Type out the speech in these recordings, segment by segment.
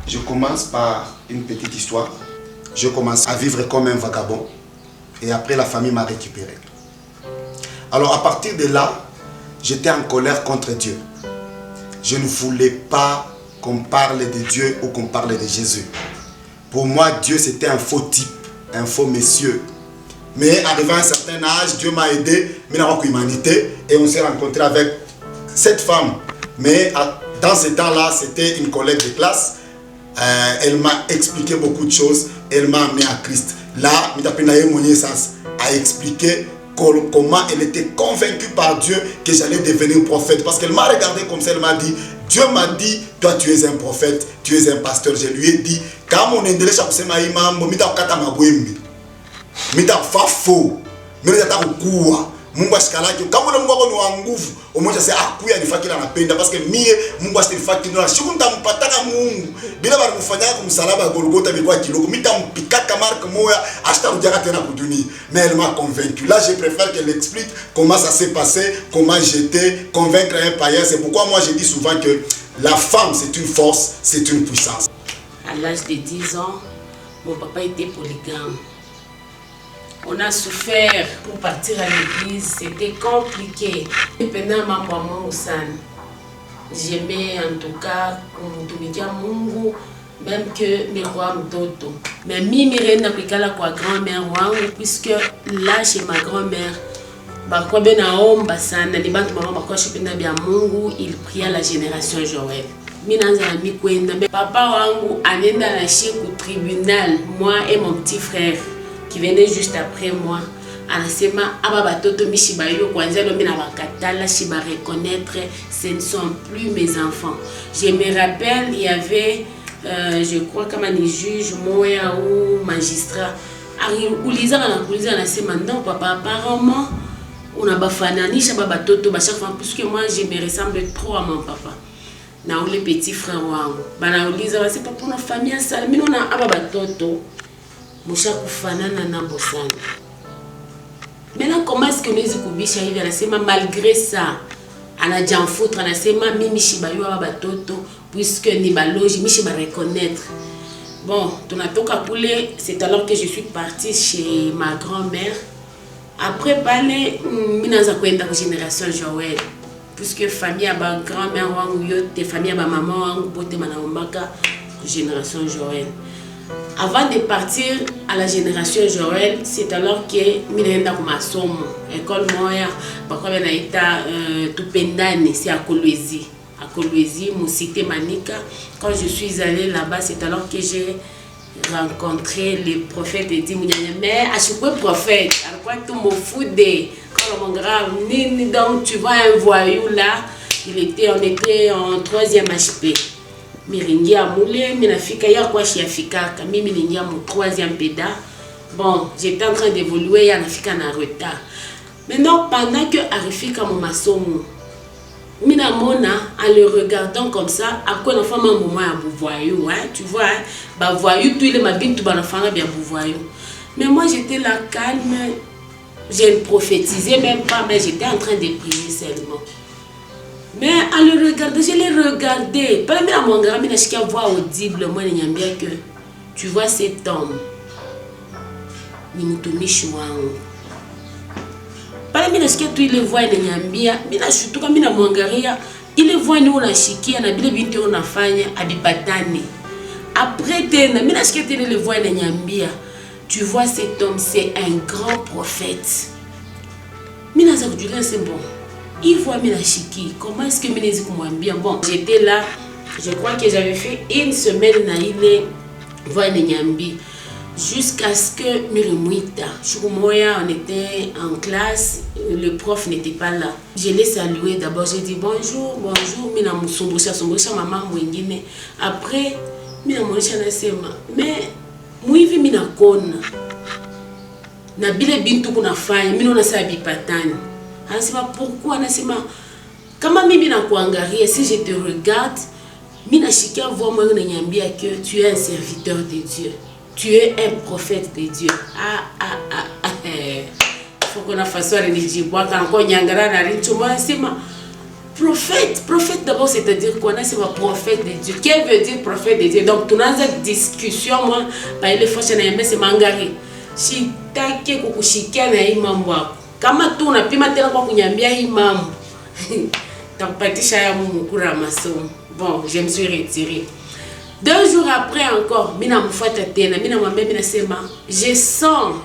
Je commence par une petite histoire. Je commence à vivre comme un vagabond et après la famille m'a récupéré. Alors à partir de là, j'étais en colère contre Dieu. Je ne voulais pas qu'on parle de Dieu ou qu'on parle de Jésus. Pour moi, Dieu c'était un faux type, un faux monsieur. Mais arrivé à un certain âge, Dieu m'a aidé, humanité, et on s'est rencontré avec cette femme. Mais dans ce temps-là, c'était une collègue de classe. Elle m'a expliqué beaucoup de choses. Elle m'a amené à Christ. Là, a expliqué comment elle était convaincue par Dieu que j'allais devenir prophète. Parce qu'elle m'a regardé comme ça, elle m'a dit, Dieu m'a dit, toi tu es un prophète, tu es un pasteur. Je lui ai dit, quand on est faux, Mungu asikalaki kama ule Mungu wako wa nguvu umoja sasa akuya nifakila anapenda parce que mie Mungu asifakila na shiku ntampataka Mungu bila bali mfanyaka kumsalaba Golgotha bilikuwa kiloko mitampikaka marque moya ashitarudia tena kudunia. Mais elle m'a convaincu. Là je préfère qu'elle explique comment ça s'est passé, comment j'étais convaincre un païen. C'est pourquoi moi je dis souvent que la femme c'est une force, c'est une puissance. À l'âge de 10 ans, mon papa était polygame. On a souffert pour partir à l'église, c'était compliqué. Pendant ma maman j'aimais en tout cas kumtumikia Mungu même que mes rois mtoto. Mais mimi renda kuikala kwa grand-mère wangu puisque là chez ma grand-mère bakwa benaomba sana ni bantu mama bakwa shipenda bya Mungu, il pria la génération Joël. Mina nzala mikwenda papa wangu anenda na chez au tribunal, moi et mon petit frère qui venait juste après moi. Anasema aba batoto mishibayo kwanza lo mina bakatala shiba reconnaître ce ne sont plus mes enfants. Je me rappelle il y avait je crois comme un juge moya ou magistrat uliza anasema non papa apparemment on a bafananisha baba batoto ba chaque fois puisque moi je me ressemble trop à mon papa. Na ule petit frère wangu bana uliza basi papa na famille sala mimi na aba batoto musha kufanana na bosana. Maintenant comment est-ce que nous kubisha hivi anasema malgré ça anajan foutre anasema mimi shibayo aba batoto puisque ni baloji mishi ba reconnaître. Bon, tunatoka kule, c'est alors que je suis partie chez ma grand-mère. Après parler minaza kwenda kwa génération Joël puisque famille aba grand-mère wangu yote famille aba maman wangu bote manaombaka génération Joël. Avant de partir à la génération Joël, c'est alors que minaenda kwa masomo école moya bakwa benaita Tupendani, c'est à Kolwezi. À Kolwezi, mon cité Manika. Quand je suis allée là-bas, c'est alors que j'ai rencontré le prophète et dit mais à chaque prophète, à quoi tout me foudé quand mon grave donc tu vois un voyou là, on était en 3e HP. Miringia moulé, minafika ya kwa shiafika, mimi ningia mon 3e péda. Bon, j'étais en train d'évoluer, ya nafika na retard. Maintenant pendant que arifika mon masomo, mina mona en le regardant comme ça, à quoi la femme a un moment à bouvoyou, hein, tu vois, hein, bah voyou tout il est ma bite tout bah la femme a bien bouvoyou. Mais moi j'étais là calme, je ne prophétisais même pas, mais j'étais en train de prier seulement. Mais en le regardant, je l'ai regardé. Pas même à mon grand, mais je vois voix audible, moi il y a bien que tu vois cet homme, ni mutumi chouan. Pale mina sikia tu ile voix inaniambia mina shutuka mina mwangalia ile voix ni unashikia na bile binti unafanya abipatane. Après tena mina sikia tena ile voix inaniambia tu vois cet homme c'est un grand prophète. Mina za kujulia c'est bon. Il voit mina shiki. Comment est-ce que mina zi kumwambia bon j'étais là, je crois que j'avais fait une semaine na ile voix inaniambia. Jusqu'à ce que Mirimouita, Choumoya, on était en classe, le prof n'était pas là. Je l'ai salué d'abord, j'ai dit bonjour, bonjour, mina musumbusha maman mwingine. Après, mina monisha nasema, mais muivi mina kona. Na bile bintu kunafanya, mina nasabi patani. Anasema pourquoi nasema kama mimi na kuangalia si je te regarde, mina shikia voix moi nyambia que tu es un serviteur de Dieu. Tu es un prophète de Dieu. Faut qu'on a façon de dire, quand on y a un grand arrêt, tu vois, c'est ma. Prophète d'abord, c'est-à-dire qu'on a c'est un prophète de Dieu. Qu'est-ce que veut dire prophète de Dieu? Donc, tu as cette discussion, moi, par les fois, c'est mangari. Si tu as quelque chose qui est imam, kama tu na pima tena kwa kunyambia imam. Takupatisha ya mukura masomo. Bon, je me suis retirée. 2 jours après encore, mina mfuata tena, mina mwambia mina sema, je sens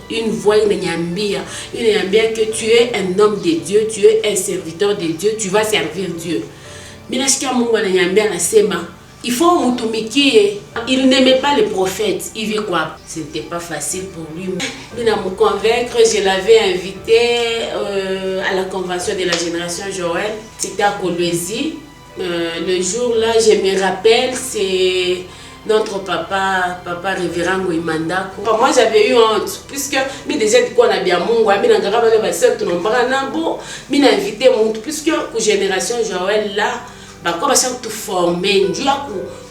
une voix une nyambia que tu es un homme de Dieu, tu es un serviteur de Dieu, tu vas servir Dieu. Mina shika Mungu ananyambia nasema, il faut mutumikie. Il n'aimait pas les prophètes. Il vit quoi? C'était pas facile pour lui. Mina me convaincre, je l'avais invité à la convention de la génération Joël. C'était à Kolwezi. Le jour là, je me rappelle, c'est notre papa révérend Imandako. Moi j'avais eu honte, puisque mais déjà dit qu'on a bien mon gars, mais n'a pas le seul tout non pas n'abo, mais n'a invité mon puisque pour génération Joël là, bah comme ça tout formé, Dieu a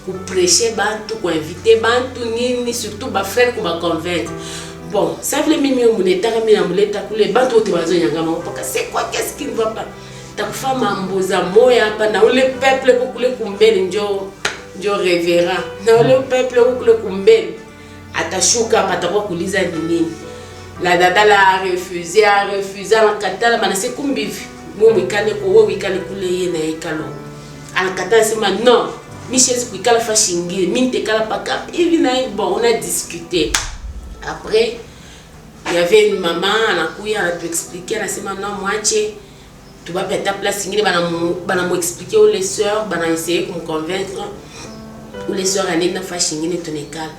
pour prêcher bantu, pour inviter bantu ni surtout ba frère pour ba convaincre. Bon, ça veut même mon état, mais na mon état pour les bantu tu vas yanga parce que c'est quoi qu'est-ce qui ne va pas? Takufa mamboza moya pa na le peuple kokule kumbeni njo révérend na le peuple kokule kumbeni atashuka patakuwa kuliza nini. La dada la refusé la katala manase kumbivi mumu ikale ko wo ikale kule ye na ikalo akatala sema non Michel kuikala fashingi minte kala paka hivi na bon on a discuté. Après il y avait une maman anakuya anatuexpliquer anasema non mwache tu vas faire ta place, il va nous expliquer aux les sœurs, va essayer de me convaincre où les sœurs allaient nous faire chiner ton école.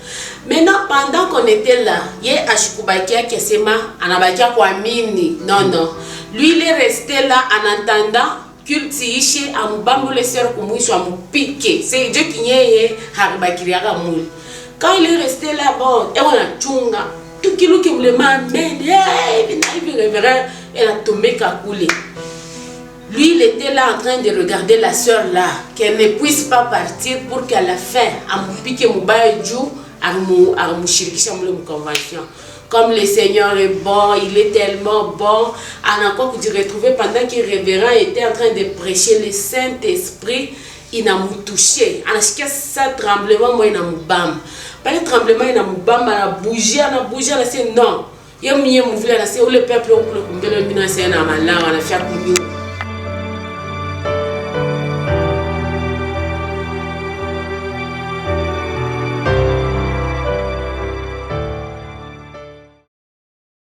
Maintenant, pendant qu'on était là, il y a Ashikubakia qui s'est ma, Anabakia Kwamini, non. Lui, il est resté là en attendant cultiver à Mubambo les sœurs comme ils sont piqué. C'est Dieu qui est Haribakiriaga Moul. Quand il est resté là, bon, et on a tchunga, tout qui nous qui me le mène, il révérend, et a tombé Kakoulé. Lui, il était là en train de regarder la sœur là, qu'elle ne puisse pas partir pour qu'à la fin, à mon pique mon baïdjou, à mon chirurgien, mon convention. Comme le Seigneur est bon, il est tellement bon. On a encore pu retrouver pendant que le révérend était en train de prêcher le Saint-Esprit, il a touché. On a ça tremblement, moi, il a bam. Pas le tremblement, il a bam, on a bougé, on a dit non. Il y a un mouvement, le peuple, on a fait un